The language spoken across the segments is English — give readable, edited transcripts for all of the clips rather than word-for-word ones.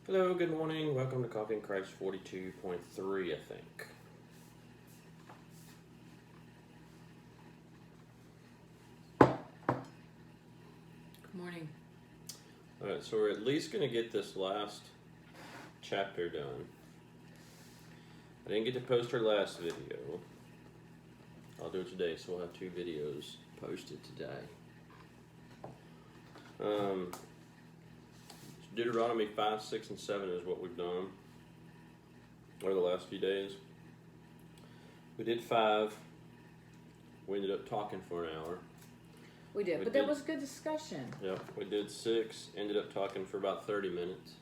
Hello, good morning. Welcome to Coffee and Christ 42.3, I think. Good morning. Alright, so we're at least going to get this last chapter done. I didn't get to post our last video. I'll do it today, so we'll have 2 videos posted today. Deuteronomy 5, 6, and 7 is what we've done over the last few days. We did 5. We ended up talking for an hour. We did, but that was good discussion. Yep, we did 6, ended up talking for about 30 minutes.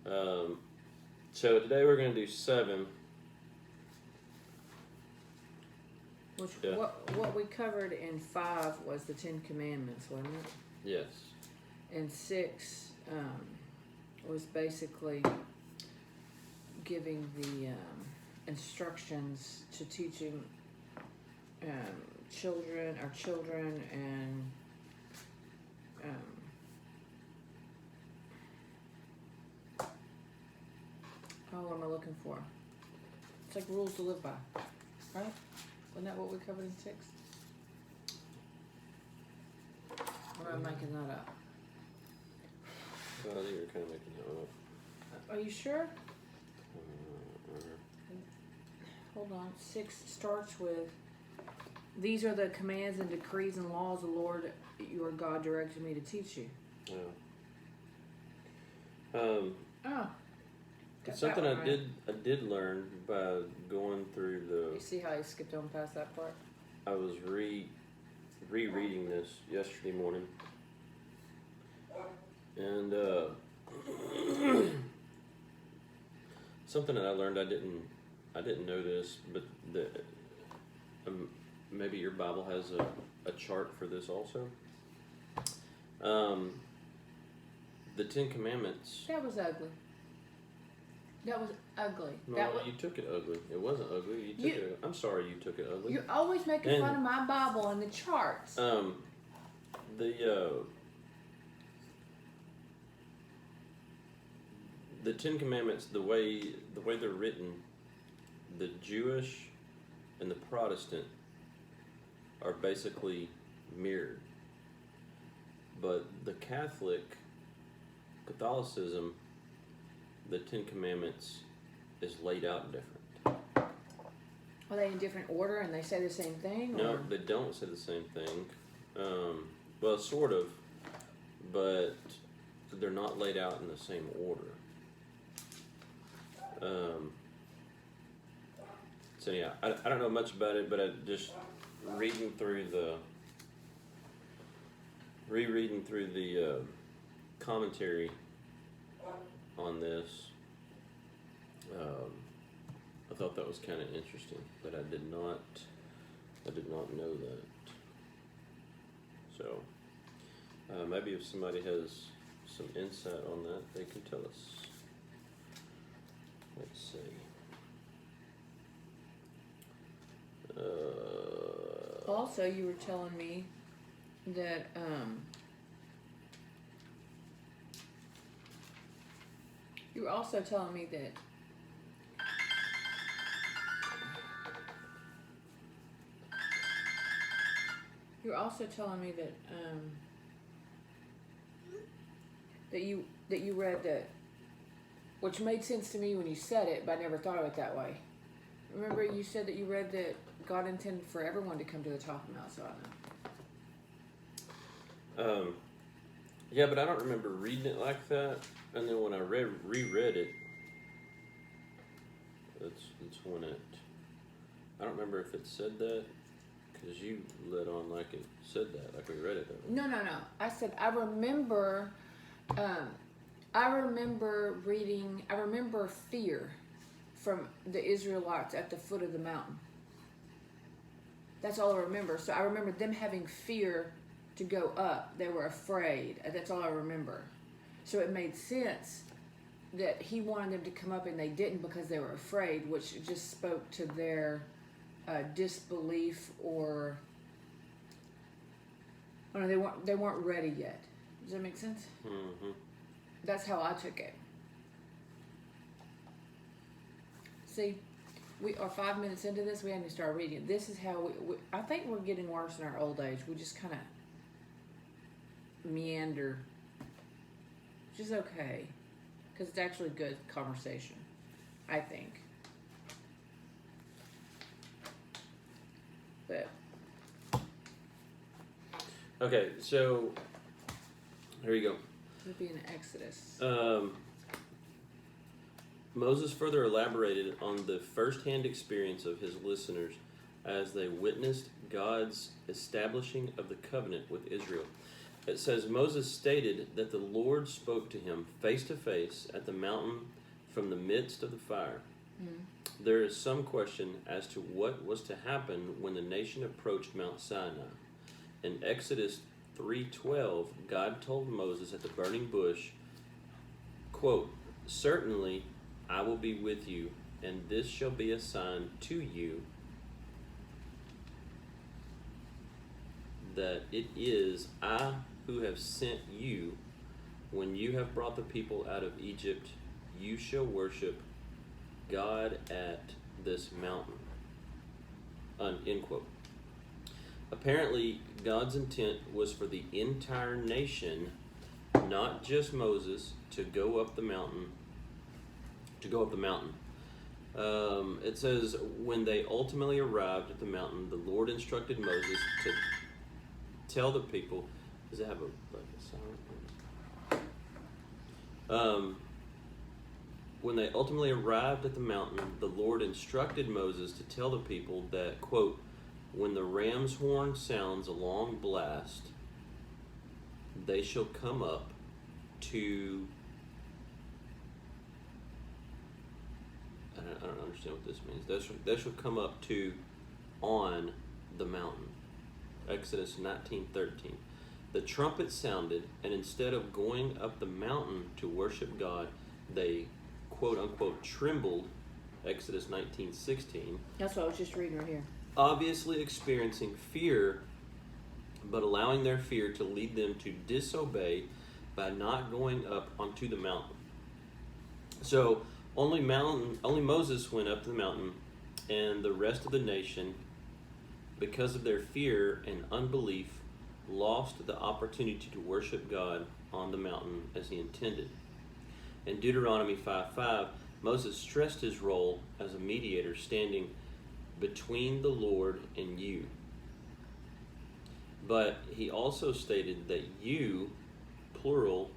So today we're going to do 7. Which what we covered in 5 was the 10 Commandments, wasn't it? Yes. And 6 was basically giving the instructions to teaching our children, and what am I looking for? It's like rules to live by, right? Wasn't that what we covered in 6? Or am I making that up? I think you're kind of making that up. Are you sure? Hold on. 6 starts with, these are the commands and decrees and laws the Lord your God directed me to teach you. Yeah. Got Something that one I right. did learn by going through the. You see how you skipped on past that part? I was rereading this yesterday morning, and something that I learned, I didn't know this, but maybe your Bible has a chart for this also. The 10 Commandments. That was ugly. That was ugly. No, you took it ugly. It wasn't ugly. I'm sorry you took it ugly. You're always making fun of my Bible and the charts. The 10 Commandments, the way they're written, the Jewish and the Protestant are basically mirrored. But the Catholicism, the 10 Commandments is laid out different. Are they in different order and they say the same thing? No, or? they don't say the same thing. Well, sort of, but they're not laid out in the same order. So yeah, I don't know much about it, but I just rereading through the commentary on this. I thought that was kind of interesting, but I did not know that. So maybe if somebody has some insight on that, they can tell us. Let's see. Also, you were telling me that you were also telling me that that you read that, which made sense to me when you said it, but I never thought of it that way. Remember, you said that you read that God intended for everyone to come to the top of Mount Sinai. Yeah, but I don't remember reading it like that. And then when I reread it, that's when it. I don't remember if it said that, because you led on like it said that, like we read it. No. I said I remember. I remember fear from the Israelites at the foot of the mountain. That's all I remember. So I remember them having fear to go up. They were afraid. That's all I remember. So it made sense that he wanted them to come up and they didn't because they were afraid, which just spoke to their disbelief, or I don't know, they weren't ready yet. Does that make sense? Mm-hmm. That's how I took it. See, we are 5 minutes into this. We haven't started reading. This is how I think we're getting worse in our old age. We just kind of meander, which is okay, because it's actually good conversation, I think. But Okay, so here you go. it'd be an Exodus. Moses further elaborated on the first-hand experience of his listeners as they witnessed God's establishing of the covenant with Israel. It says, Moses stated that the Lord spoke to him face to face at the mountain from the midst of the fire. There is some question as to what was to happen when the nation approached Mount Sinai. In Exodus 3:12, God told Moses at the burning bush, quote, "Certainly I will be with you, and this shall be a sign to you that it is I who have sent you. When you have brought the people out of Egypt, you shall worship God at this mountain." End quote. Apparently, God's intent was for the entire nation, not just Moses, to go up the mountain. It says, when they ultimately arrived at the mountain, the Lord instructed Moses to tell the people. Does it have a silent? When they ultimately arrived at the mountain, the Lord instructed Moses to tell the people that, quote, "When the ram's horn sounds a long blast, they shall come up to..." I don't understand what this means. They shall come up to on the mountain. Exodus 19:13. The trumpet sounded, and instead of going up the mountain to worship God, they quote unquote trembled. Exodus 19:16. That's what I was just reading right here. Obviously experiencing fear, but allowing their fear to lead them to disobey by not going up onto the mountain. So only Moses went up the mountain, and the rest of the nation, because of their fear and unbelief, lost the opportunity to worship God on the mountain as he intended. In Deuteronomy 5:5, Moses stressed his role as a mediator standing between the Lord and you. But he also stated that you, plural,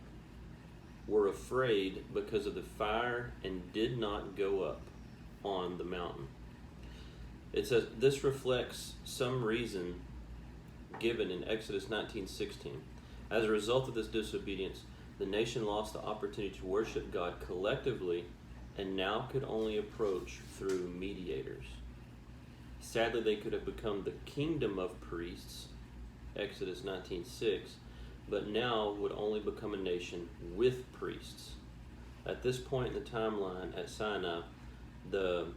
were afraid because of the fire and did not go up on the mountain. It says this reflects some reason given in Exodus 19:16. As a result of this disobedience, the nation lost the opportunity to worship God collectively and now could only approach through mediators. Sadly, they could have become the kingdom of priests, Exodus 19:6, but now would only become a nation with priests. At this point in the timeline at Sinai, the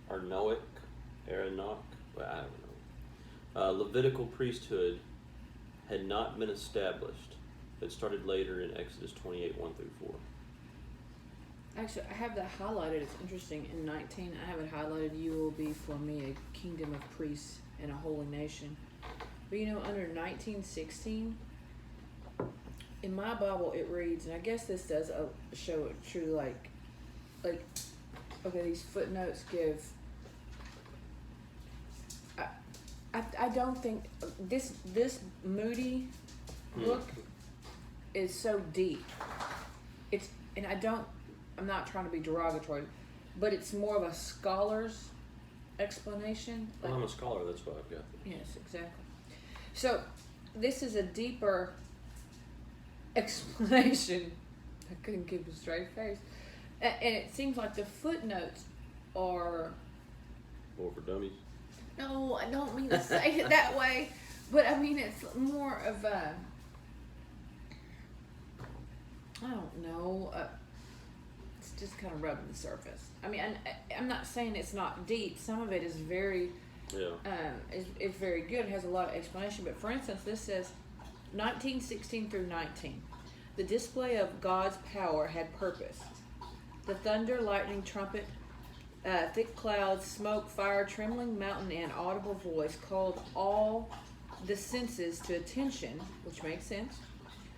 Aaronic, I don't know, Levitical priesthood had not been established. It started later in Exodus 28:1-4. Actually, I have that highlighted. It's interesting. In 19, I have it highlighted, "You will be for me a kingdom of priests and a holy nation." But you know, under 19:16, in my Bible it reads, and I guess this does show it true, like, okay, these footnotes give, I don't think, this Moody book is so deep. And I'm not trying to be derogatory, but it's more of a scholar's explanation. Well, I'm a scholar, that's what I've got. Yes, exactly. So this is a deeper explanation. I couldn't keep a straight face. And it seems like the footnotes are... More for dummies. No, I don't mean to say it that way. But I mean, it's more of a... I don't know. It's just kind of rubbing the surface. I mean, I'm not saying it's not deep. Some of it is very... Yeah. It's very good. It has a lot of explanation. But for instance, this says 19:16 through 19. The display of God's power had purpose. The thunder, lightning, trumpet, thick clouds, smoke, fire, trembling mountain, and audible voice called all the senses to attention, which makes sense,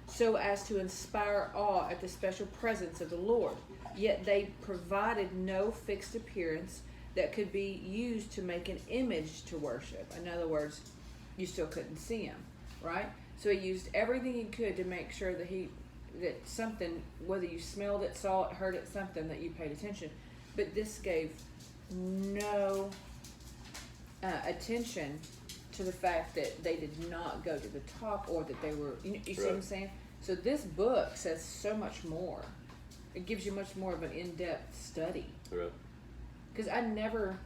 so as to inspire awe at the special presence of the Lord. Yet they provided no fixed appearance that could be used to make an image to worship. In other words, you still couldn't see him, right? So he used everything he could to make sure that something, whether you smelled it, saw it, heard it, something that you paid attention. But this gave no attention to the fact that they did not go to the top, or that they were, you see what I'm saying? So this book says so much more. It gives you much more of an in-depth study. Right. Because I never,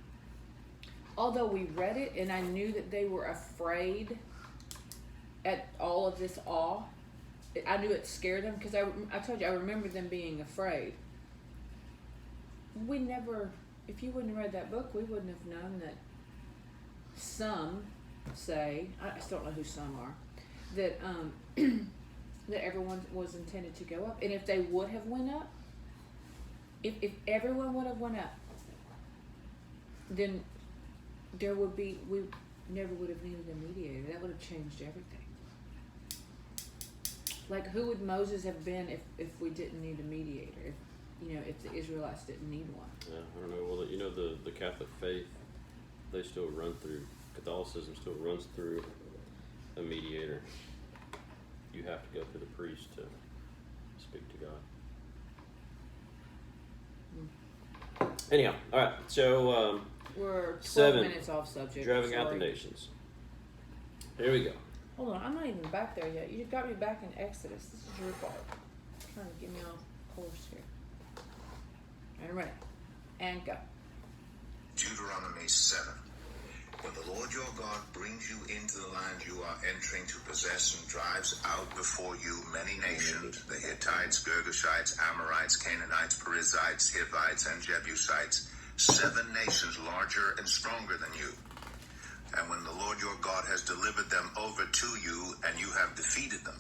although we read it and I knew that they were afraid at all of this awe, I knew it scared them, because I told you, I remember them being afraid. We never, if you wouldn't have read that book, we wouldn't have known that some say, I still don't know who some are, that that everyone was intended to go up. And if they would have went up, if everyone would have went up, then there would be, we never would have needed a mediator. That would have changed everything. Like, who would Moses have been if we didn't need a mediator? If the Israelites didn't need one. Yeah, I don't know. Well, the Catholic faith, they still run through, Catholicism still runs through a mediator. You have to go through the priest to speak to God. Anyhow, all right. So we're 12 7, minutes off subject. driving out the nations. Here we go. Hold on, I'm not even back there yet. You got me back in Exodus. This is your part. Trying to get me off course here. All right, and go. Deuteronomy 7. When the Lord your God brings you into the land you are entering to possess and drives out before you many nations, the Hittites, Girgashites, Amorites, Canaanites, Perizzites, Hivites, and Jebusites, 7 nations larger and stronger than you. And when the Lord your God has delivered them over to you, and you have defeated them,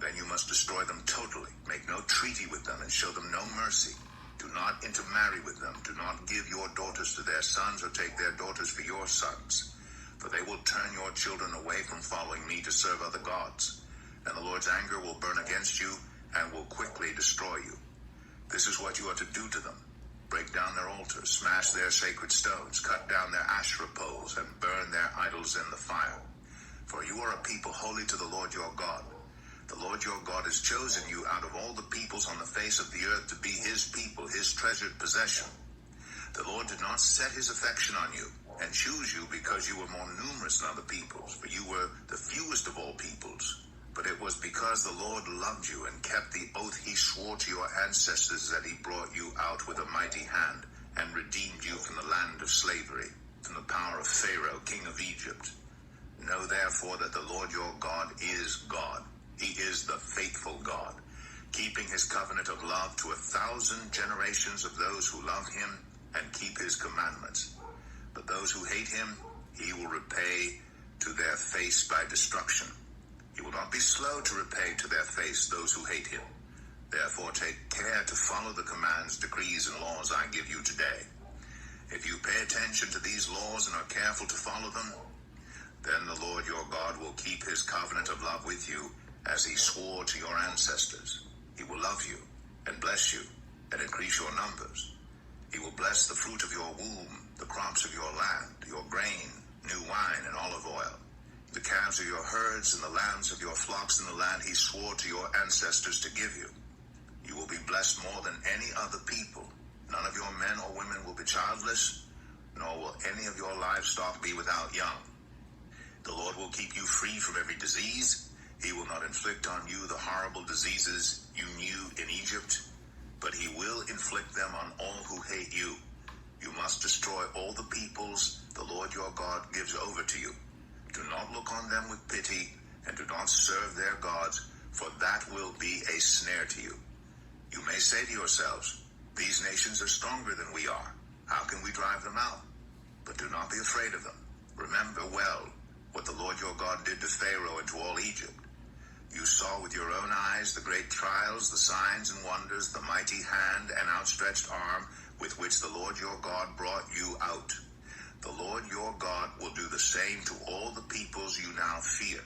then you must destroy them totally. Make no treaty with them, and show them no mercy. Do not intermarry with them. Do not give your daughters to their sons, or take their daughters for your sons. For they will turn your children away from following me to serve other gods. And the Lord's anger will burn against you, and will quickly destroy you. This is what you are to do to them. Break down their altars, smash their sacred stones, cut down their Asherah poles, and burn their idols in the fire. For you are a people holy to the Lord your God. The Lord your God has chosen you out of all the peoples on the face of the earth to be his people, his treasured possession. The Lord did not set his affection on you and choose you because you were more numerous than other peoples, for you were the fewest of all peoples. But it was because the Lord loved you and kept the oath he swore to your ancestors that he brought you out with a mighty hand and redeemed you from the land of slavery, from the power of Pharaoh, king of Egypt. Know therefore that the Lord your God is God. He is the faithful God, keeping his covenant of love to 1,000 generations of those who love him and keep his commandments. But those who hate him, he will repay to their face by destruction. He will not be slow to repay to their face those who hate him. Therefore take care to follow the commands, decrees, and laws I give you today. If you pay attention to these laws and are careful to follow them, then the Lord your God will keep his covenant of love with you, as he swore to your ancestors. He will love you and bless you and increase your numbers. He will bless the fruit of your womb, the crops of your land, your grain, new wine, and olive oil, the calves of your herds and the lambs of your flocks in the land he swore to your ancestors to give you. You will be blessed more than any other people. None of your men or women will be childless, nor will any of your livestock be without young. The Lord will keep you free from every disease. He will not inflict on you the horrible diseases you knew in Egypt, but he will inflict them on all who hate you. You must destroy all the peoples the Lord your God gives over to you. Do not look on them with pity, and do not serve their gods, for that will be a snare to you. You may say to yourselves, these nations are stronger than we are. How can we drive them out? But do not be afraid of them. Remember well what the Lord your God did to Pharaoh and to all Egypt. You saw with your own eyes the great trials, the signs and wonders, the mighty hand and outstretched arm with which the Lord your God brought you out. The Lord your God will do the same to all the peoples you now fear.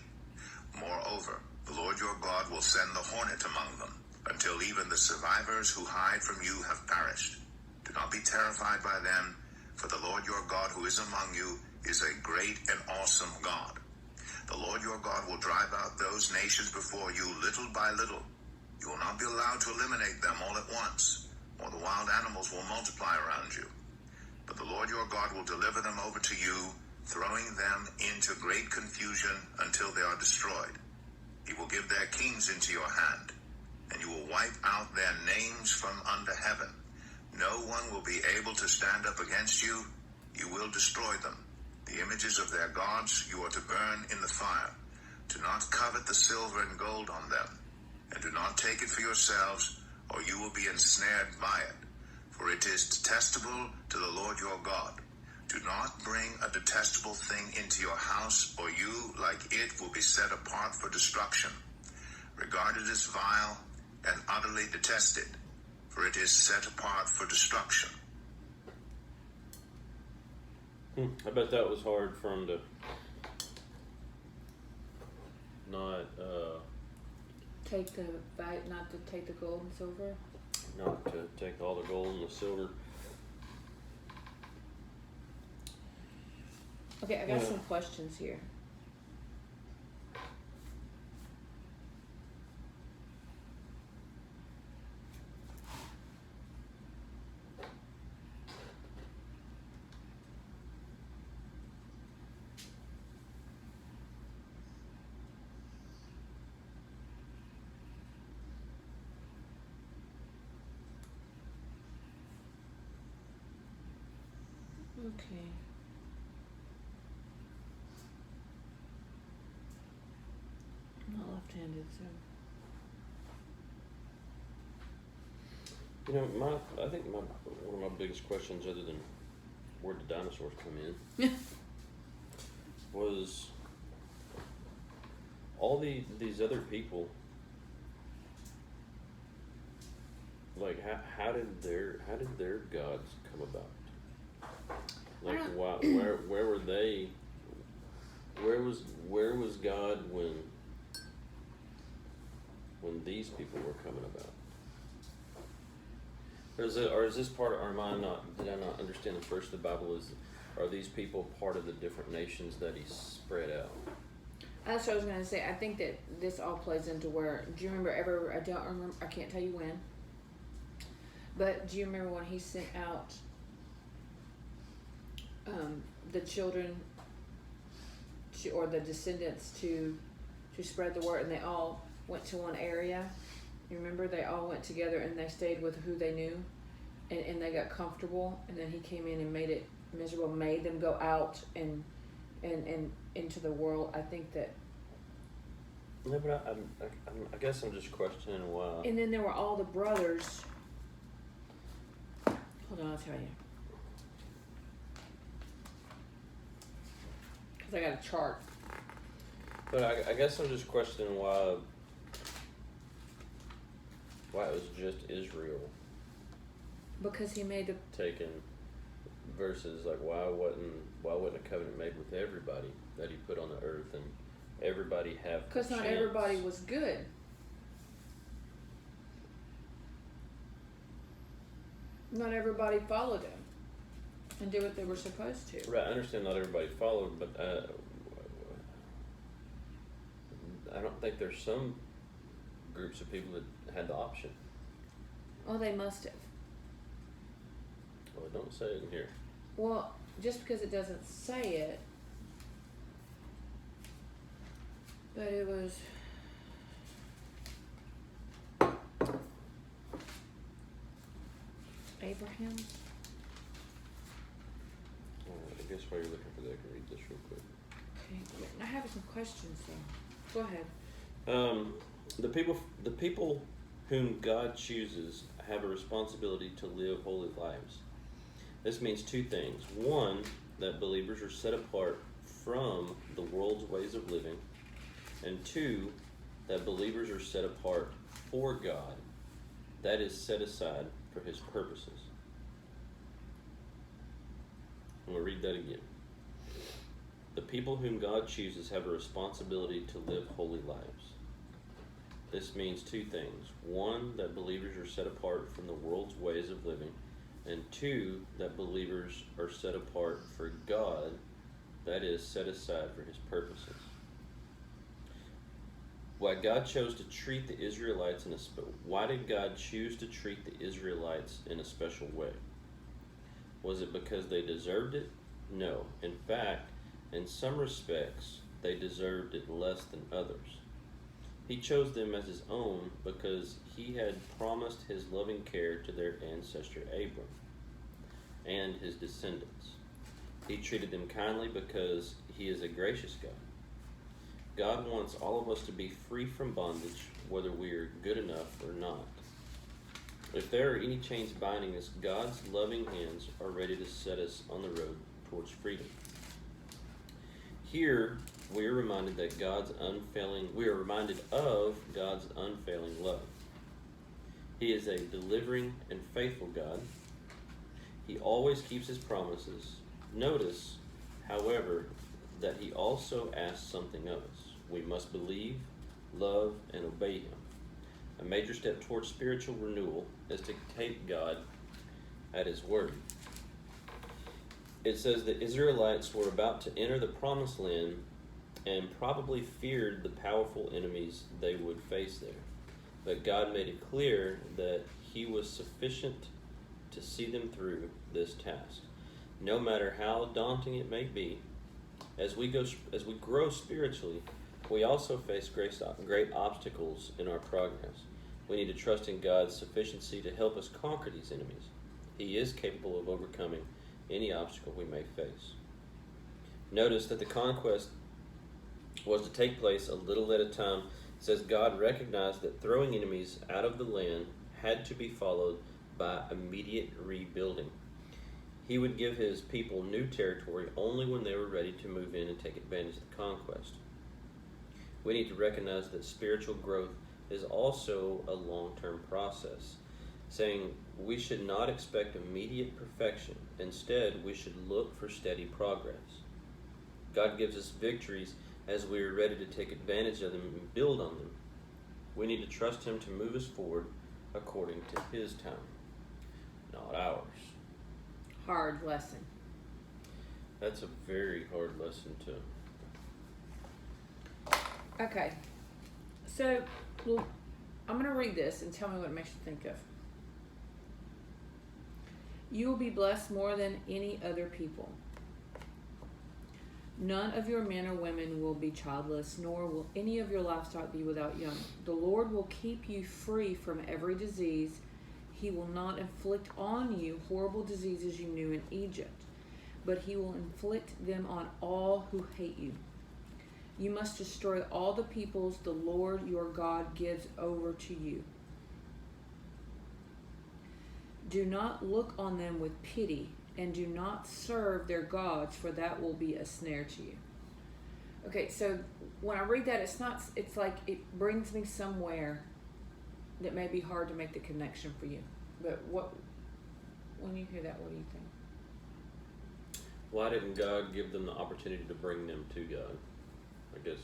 Moreover, the Lord your God will send the hornet among them, until even the survivors who hide from you have perished. Do not be terrified by them, for the Lord your God who is among you is a great and awesome God. The Lord your God will drive out those nations before you little by little. You will not be allowed to eliminate them all at once, or the wild animals will multiply around you. But the Lord your God will deliver them over to you, throwing them into great confusion until they are destroyed. He will give their kings into your hand, and you will wipe out their names from under heaven. No one will be able to stand up against you. You will destroy them. The images of their gods you are to burn in the fire. Do not covet the silver and gold on them, and do not take it for yourselves, or you will be ensnared by it. For it is detestable to the Lord your God. Do not bring a detestable thing into your house, or you, like it, will be set apart for destruction. Regard it as vile and utterly detested, for it is set apart for destruction. I bet that was hard for him to not not to take the gold and silver. not to take all the gold and the silver. Okay, I got Yeah. some questions here. Okay. I'm not left-handed, so. You know, I think one of my biggest questions, other than where did dinosaurs come in, was all these other people. Like, how did their gods come about? Like, where were they? Where was God when these people were coming about? Or is this part of, or did I not understand the first of the Bible are these people part of the different nations that he spread out? That's what I was going to say. I think that this all plays into where, do you remember I don't remember, I can't tell you when, but do you remember when he sent out the children or the descendants to spread the word, and they all went to one area? You remember, they all went together and they stayed with who they knew, and they got comfortable, and then he came in and made it miserable, made them go out and into the world. I think that. No, but I guess I'm just questioning why. And then there were all the brothers. Hold on, I'll tell you. Because I got a chart. But I guess I'm just questioning why it was just Israel Because he made the. taken versus, like, why wasn't a covenant made with everybody that he put on the earth and everybody have? Because not everybody was good. Not everybody followed him and did what they were supposed to. Right, I understand not everybody followed, but I don't think there's some groups of people that had the option. Well, they must have. Well, don't say it in here. Well, just because it doesn't say it, but it was. Abraham? I guess while you're looking for that, I can read this real quick. Okay, I have some questions though. Go ahead. The people whom God chooses have a responsibility to live holy lives. This means two things. One, that believers are set apart from the world's ways of living. And two, that believers are set apart for God, that is set aside for his purposes. I'm going to read that again. The people whom God chooses have a responsibility to live holy lives. This means two things. One, that believers are set apart from the world's ways of living. And two, that believers are set apart for God, that is, set aside for his purposes. Why did God choose to treat the Israelites in a special way? Was it because they deserved it? No. In fact, in some respects, they deserved it less than others. He chose them as his own because he had promised his loving care to their ancestor Abram and his descendants. He treated them kindly because he is a gracious God. God wants all of us to be free from bondage, whether we are good enough or not. If there are any chains binding us, God's loving hands are ready to set us on the road towards freedom. Here, we are reminded of God's unfailing love. He is a delivering and faithful God. He always keeps his promises. Notice, however, that he also asks something of us. We must believe, love, and obey him. A major step towards spiritual renewal is to take God at his word. It says the Israelites were about to enter the promised land and probably feared the powerful enemies they would face there. But God made it clear that he was sufficient to see them through this task. No matter how daunting it may be, as we grow spiritually, we also face great obstacles in our progress. We need to trust in God's sufficiency to help us conquer these enemies. He is capable of overcoming any obstacle we may face. Notice that the conquest was to take place a little at a time. It says God recognized that throwing enemies out of the land had to be followed by immediate rebuilding. He would give his people new territory only when they were ready to move in and take advantage of the conquest. We need to recognize that spiritual growth is also a long-term process, saying we should not expect immediate perfection. Instead, we should look for steady progress. God gives us victories as we are ready to take advantage of them and build on them. We need to trust him to move us forward according to his time, not ours. Hard lesson. That's a very hard lesson too. Okay, so I'm going to read this and tell me what it makes you think of. You will be blessed more than any other people. None of your men or women will be childless, nor will any of your livestock be without young. The Lord will keep you free from every disease. He will not inflict on you horrible diseases you knew in Egypt, but he will inflict them on all who hate you. You must destroy all the peoples the Lord your God gives over to you. Do not look on them with pity, and do not serve their gods, for that will be a snare to you. Okay, so when I read that, it's like it brings me somewhere that may be hard to make the connection for you. But when you hear that, what do you think? Why didn't God give them the opportunity to bring them to God? I guess,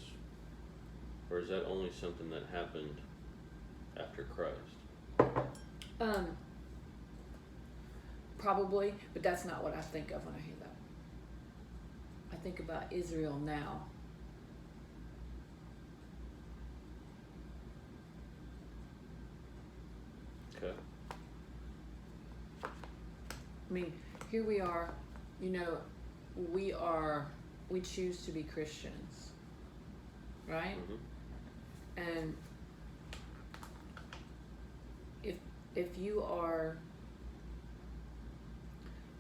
or is that only something that happened after Christ? Probably, but that's not what I think of when I hear that. I think about Israel now. Okay. I mean, here we are, we choose to be Christians, right? Mm-hmm. And if you are,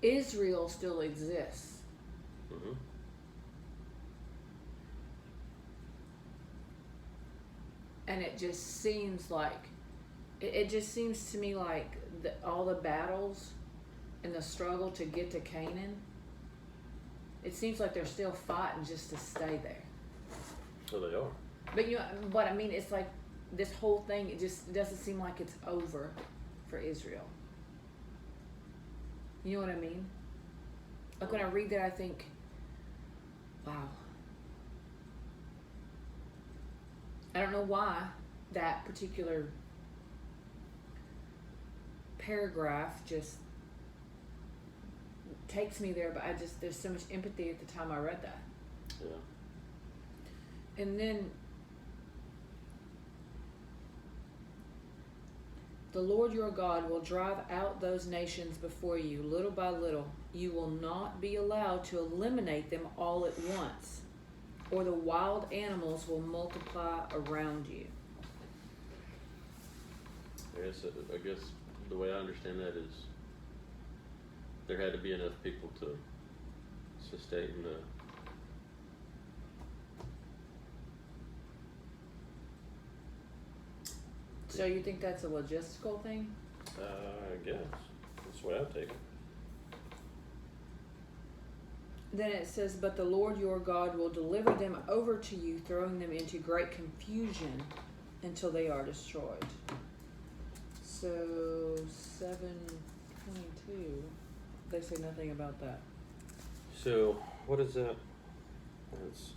Israel still exists. Mm-hmm. And it just seems like, it just seems to me like all the battles and the struggle to get to Canaan, it seems like they're still fighting just to stay there. So they are. But what I mean, it's like this whole thing, it just doesn't seem like it's over for Israel. You know what I mean? Like when I read that, I think, wow. I don't know why that particular paragraph just takes me there, but there's so much empathy at the time I read that. Yeah. And then the Lord your God will drive out those nations before you, little by little. You will not be allowed to eliminate them all at once, or the wild animals will multiply around you. I guess the way I understand that is there had to be enough people to sustain the. So you think that's a logistical thing? I guess that's the way I take it. Then it says, but the Lord your God will deliver them over to you, throwing them into great confusion until they are destroyed. So 7:22, they say nothing about that. So what is that? That's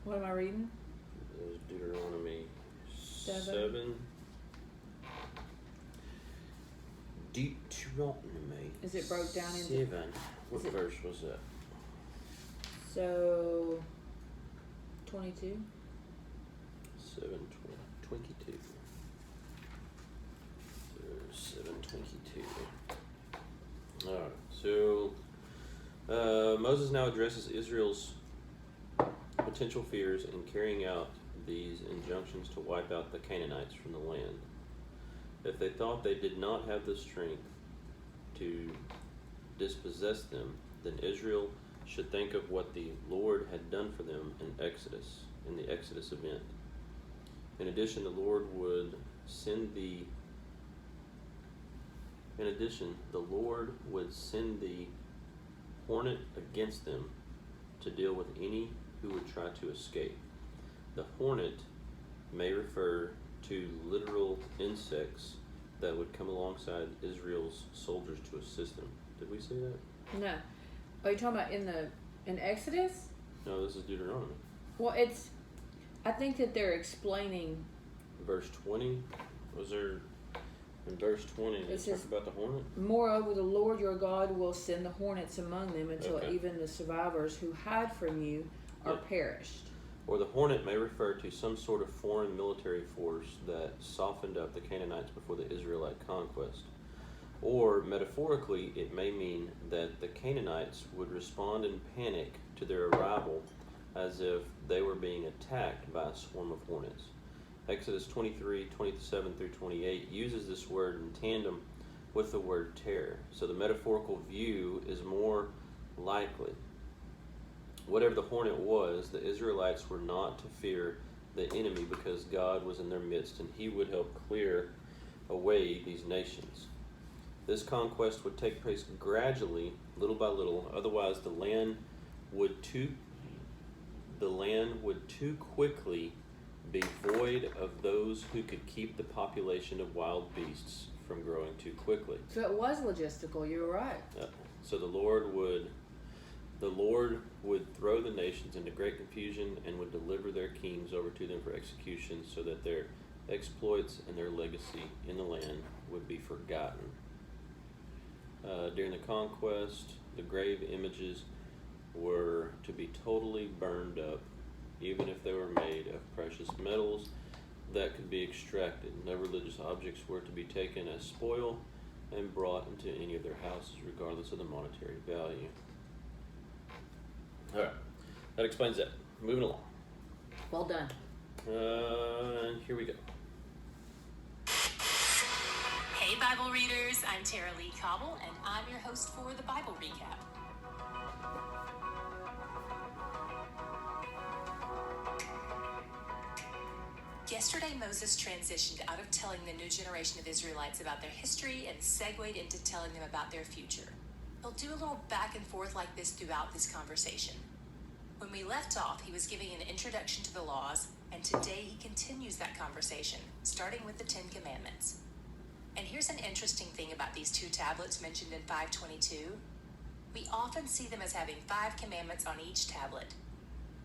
What am I reading? Deuteronomy 7. Deuteronomy. Is it broke down into 7? What verse was that? So 22? 7:22. 7:22. All right. So Moses now addresses Israel's potential fears in carrying out these injunctions to wipe out the Canaanites from the land. If they thought they did not have the strength to dispossess them, then Israel should think of what the Lord had done for them in the Exodus event. In addition, the Lord would send the hornet against them to deal with any who would try to escape. The hornet may refer to literal insects that would come alongside Israel's soldiers to assist them. Did we say that? No. Are you talking about in Exodus? No, this is Deuteronomy. Well, I think that they're explaining. Verse 20, was there, in verse 20, it says, talk about the hornet? Moreover, the Lord your God will send the hornets among them until Okay. even the survivors who hide from you are perished. Or the hornet may refer to some sort of foreign military force that softened up the Canaanites before the Israelite conquest. Or, metaphorically, it may mean that the Canaanites would respond in panic to their arrival as if they were being attacked by a swarm of hornets. Exodus 23:27-28 uses this word in tandem with the word terror, so the metaphorical view is more likely. Whatever the hornet was, the Israelites were not to fear the enemy because God was in their midst and he would help clear away these nations. This conquest would take place gradually, little by little, otherwise the land would too quickly be void of those who could keep the population of wild beasts from growing too quickly. So it was logistical, you're right. So the Lord would throw the nations into great confusion and would deliver their kings over to them for execution so that their exploits and their legacy in the land would be forgotten. During the conquest, the grave images were to be totally burned up, even if they were made of precious metals that could be extracted. No religious objects were to be taken as spoil and brought into any of their houses, regardless of the monetary value. All right, that explains that. Moving along. Well done. And here we go. Hey Bible readers, I'm Tara Lee Cobble and I'm your host for the Bible Recap. Yesterday, Moses transitioned out of telling the new generation of Israelites about their history and segued into telling them about their future. He'll do a little back and forth like this throughout this conversation. When we left off, he was giving an introduction to the laws, and today he continues that conversation, starting with the 10 Commandments. And here's an interesting thing about these 2 tablets mentioned in 522. We often see them as having 5 commandments on each tablet.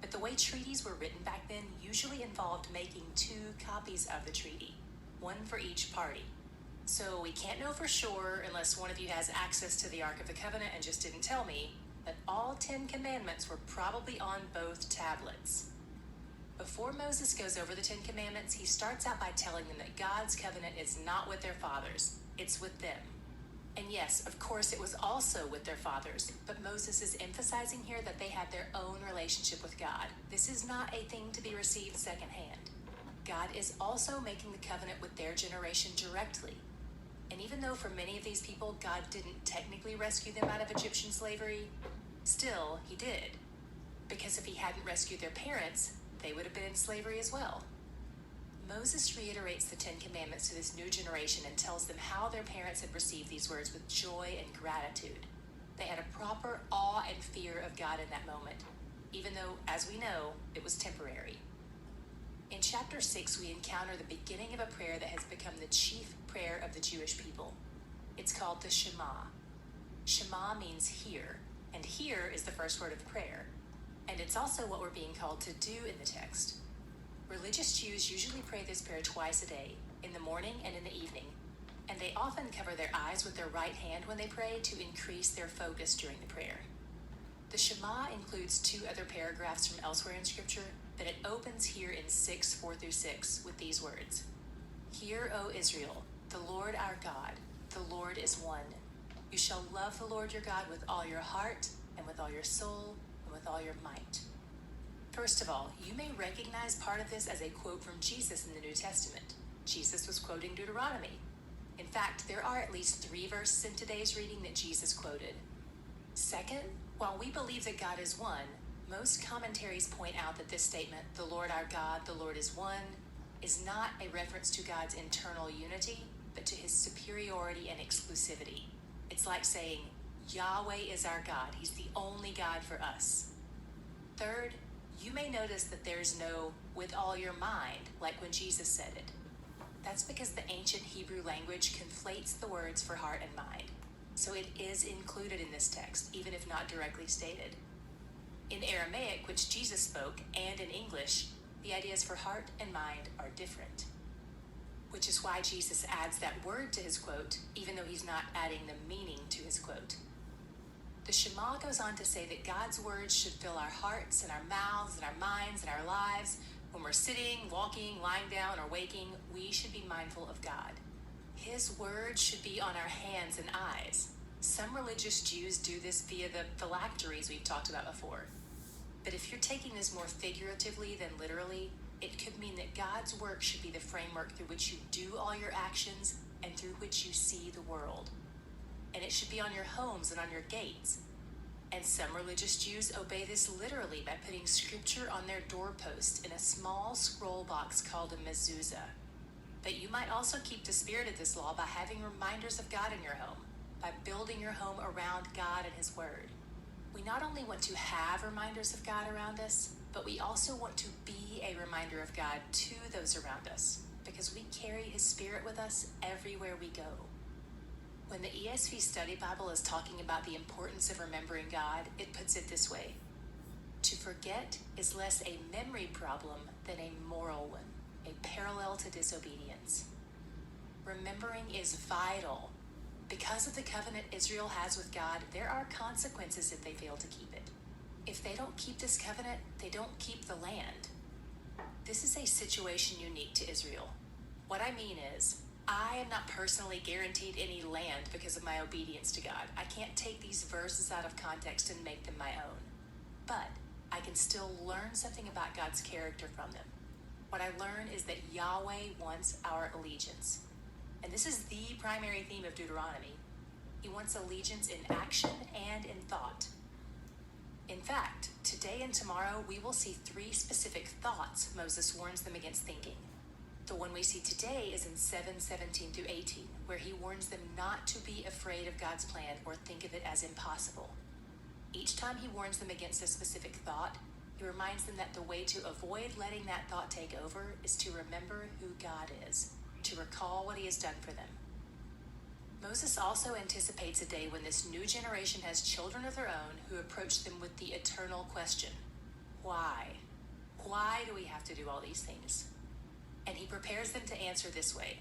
But the way treaties were written back then usually involved making 2 copies of the treaty, one for each party. So we can't know for sure, unless one of you has access to the Ark of the Covenant and just didn't tell me, that all 10 commandments were probably on both tablets. Before Moses goes over the 10 commandments, he starts out by telling them that God's covenant is not with their fathers, it's with them. And yes, of course, it was also with their fathers, but Moses is emphasizing here that they had their own relationship with God. This is not a thing to be received secondhand. God is also making the covenant with their generation directly. And even though for many of these people, God didn't technically rescue them out of Egyptian slavery, still, he did. Because if he hadn't rescued their parents, they would have been in slavery as well. Moses reiterates the 10 Commandments to this new generation and tells them how their parents had received these words with joy and gratitude. They had a proper awe and fear of God in that moment, even though, as we know, it was temporary. In chapter 6, we encounter the beginning of a prayer that has become the chief prayer of the Jewish people. It's called the Shema. Shema means hear, and hear is the first word of the prayer. And it's also what we're being called to do in the text. Religious Jews usually pray this prayer twice a day, in the morning and in the evening, and they often cover their eyes with their right hand when they pray to increase their focus during the prayer. The Shema includes 2 other paragraphs from elsewhere in Scripture, but it opens here in 6:4-6 with these words. Hear, O Israel, the Lord our God, the Lord is one. You shall love the Lord your God with all your heart, and with all your soul, and with all your might. First of all, you may recognize part of this as a quote from Jesus in the New Testament. Jesus was quoting Deuteronomy. In fact, there are at least 3 verses in today's reading that Jesus quoted. Second, while we believe that God is one, most commentaries point out that this statement, the Lord our God, the Lord is one, is not a reference to God's internal unity, but to his superiority and exclusivity. It's like saying, Yahweh is our God. He's the only God for us. Third, you may notice that there's no with all your mind, like when Jesus said it. That's because the ancient Hebrew language conflates the words for heart and mind. So it is included in this text, even if not directly stated. In Aramaic, which Jesus spoke, and in English, the ideas for heart and mind are different. Which is why Jesus adds that word to his quote, even though he's not adding the meaning to his quote. The Shema goes on to say that God's words should fill our hearts and our mouths and our minds and our lives. When we're sitting, walking, lying down, or waking, we should be mindful of God. His words should be on our hands and eyes. Some religious Jews do this via the phylacteries we've talked about before. But if you're taking this more figuratively than literally, it could mean that God's work should be the framework through which you do all your actions and through which you see the world. And it should be on your homes and on your gates. And some religious Jews obey this literally by putting scripture on their doorposts in a small scroll box called a mezuzah. But you might also keep the spirit of this law by having reminders of God in your home, by building your home around God and his word. We not only want to have reminders of God around us, but we also want to be a reminder of God to those around us, because we carry his spirit with us everywhere we go. When the ESV Study Bible is talking about the importance of remembering God, it puts it this way. To forget is less a memory problem than a moral one, a parallel to disobedience. Remembering is vital. Because of the covenant Israel has with God, there are consequences if they fail to keep it. If they don't keep this covenant, they don't keep the land. This is a situation unique to Israel. What I mean is, I am not personally guaranteed any land because of my obedience to God. I can't take these verses out of context and make them my own. But I can still learn something about God's character from them. What I learn is that Yahweh wants our allegiance. And this is the primary theme of Deuteronomy. He wants allegiance in action and in thought. In fact, today and tomorrow we will see 3 specific thoughts Moses warns them against thinking. The one we see today is in 7:17-18, where he warns them not to be afraid of God's plan or think of it as impossible. Each time he warns them against a specific thought, He reminds them that the way to avoid letting that thought take over is to remember who God is, to recall what he has done for them. Moses also anticipates a day when this new generation has children of their own who approach them with the eternal question, why? Why do we have to do all these things? And he prepares them to answer this way.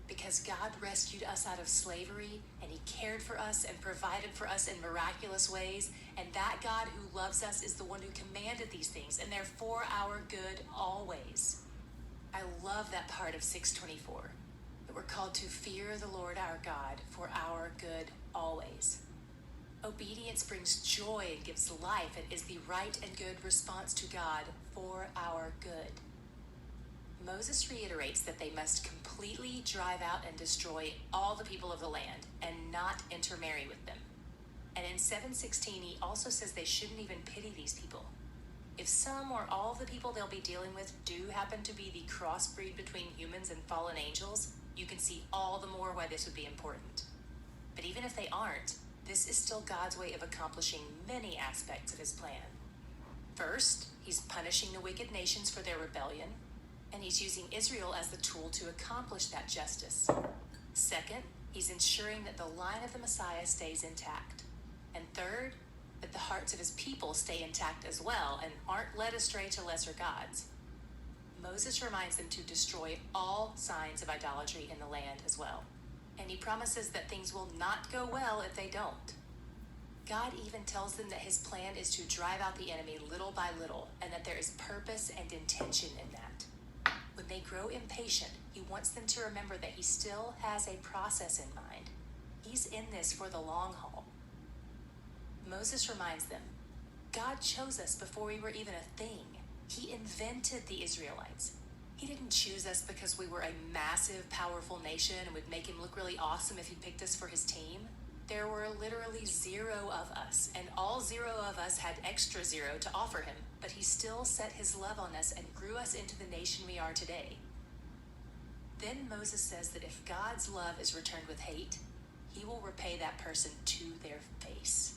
Because God rescued us out of slavery, and he cared for us and provided for us in miraculous ways, and that God who loves us is the one who commanded these things, and they're for our good always. I love that part of 6:24, that we're called to fear the Lord our God for our good always. Obedience brings joy and gives life and is the right and good response to God for our good. Moses reiterates that they must completely drive out and destroy all the people of the land and not intermarry with them. And in 7:16, he also says they shouldn't even pity these people. If some or all of the people they'll be dealing with do happen to be the crossbreed between humans and fallen angels, you can see all the more why this would be important. But even if they aren't, this is still God's way of accomplishing many aspects of his plan. First, he's punishing the wicked nations for their rebellion, and he's using Israel as the tool to accomplish that justice. Second, he's ensuring that the line of the Messiah stays intact. And third, that the hearts of his people stay intact as well and aren't led astray to lesser gods. Moses reminds them to destroy all signs of idolatry in the land as well. And he promises that things will not go well if they don't. God even tells them that his plan is to drive out the enemy little by little, and that there is purpose and intention in that. When they grow impatient, he wants them to remember that he still has a process in mind. He's in this for the long haul. Moses reminds them, God chose us before we were even a thing. He invented the Israelites. He didn't choose us because we were a massive, powerful nation and would make him look really awesome if he picked us for his team. There were literally 0 of us, and all 0 of us had extra 0 to offer him, but he still set his love on us and grew us into the nation we are today. Then Moses says that if God's love is returned with hate, he will repay that person to their face.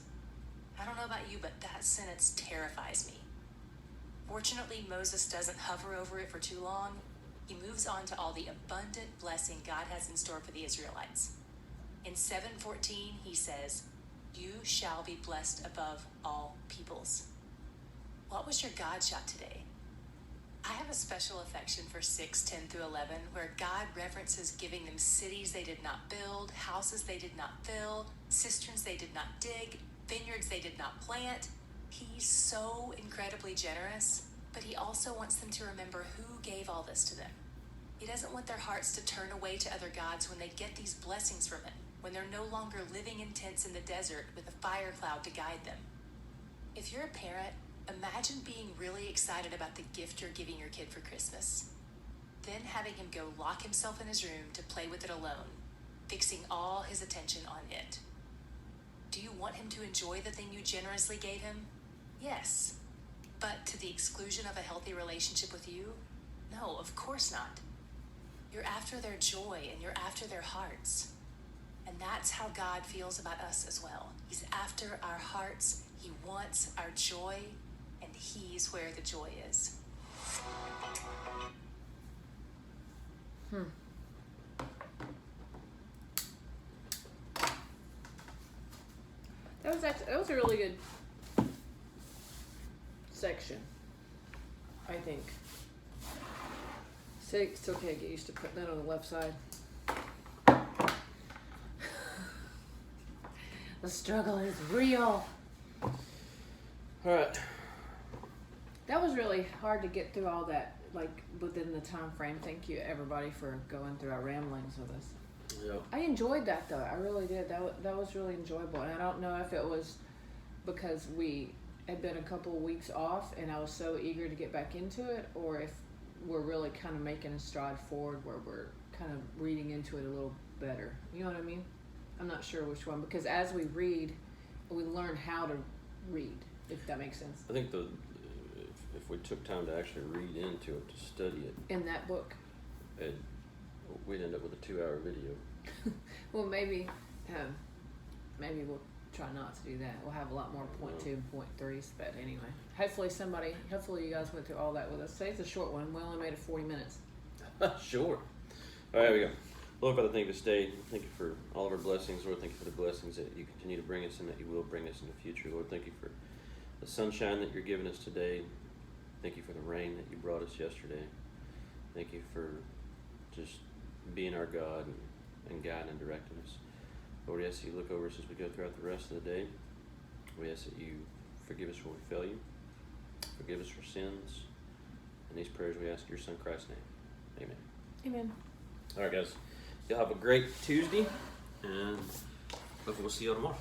I don't know about you, but that sentence terrifies me. Fortunately, Moses doesn't hover over it for too long. He moves on to all the abundant blessing God has in store for the Israelites. In 7:14, he says, "You shall be blessed above all peoples." What was your God shot today? I have a special affection for 6:10 through 11, where God references giving them cities they did not build, houses they did not fill, cisterns they did not dig, vineyards they did not plant. He's so incredibly generous, but he also wants them to remember who gave all this to them. He doesn't want their hearts to turn away to other gods when they get these blessings from him, when they're no longer living in tents in the desert with a fire cloud to guide them. If you're a parent, imagine being really excited about the gift you're giving your kid for Christmas, then having him go lock himself in his room to play with it alone, fixing all his attention on it. Do you want him to enjoy the thing you generously gave him? Yes. But to the exclusion of a healthy relationship with you? No, of course not. You're after their joy and you're after their hearts. And that's how God feels about us as well. He's after our hearts. He wants our joy, and he's where the joy is. That was a really good section, I think. It's okay, get used to putting that on the left side. The struggle is real. Alright. That was really hard to get through all that, like, within the time frame. Thank you, everybody, for going through our ramblings with us. Yep. I enjoyed that, though. I really did. That was really enjoyable. And I don't know if it was because we had been a couple of weeks off and I was so eager to get back into it, or if we're really kind of making a stride forward where we're kind of reading into it a little better. You know what I mean? I'm not sure which one, because as we read, we learn how to read, if that makes sense. I think if we took time to actually read into it, to study it, In that book. we'd end up with a 2-hour video. Well, maybe try not to do that. We'll have a lot more point 2 and point 3s, but anyway. Hopefully you guys went through all that with us. Today's a short one. We only made it 40 minutes. Sure. All right, here we go. Lord, Father, thank you for this day. Thank you for all of our blessings. Lord, thank you for the blessings that you continue to bring us and that you will bring us in the future. Lord, thank you for the sunshine that you're giving us today. Thank you for the rain that you brought us yesterday. Thank you for just being our God and guiding and directing us. Lord, we ask that you look over us as we go throughout the rest of the day. We ask that you forgive us where we fail you. Forgive us for sins. In these prayers we ask in your Son Christ's name. Amen. Amen. All right, guys. Y'all have a great Tuesday, and hopefully we'll see you all tomorrow.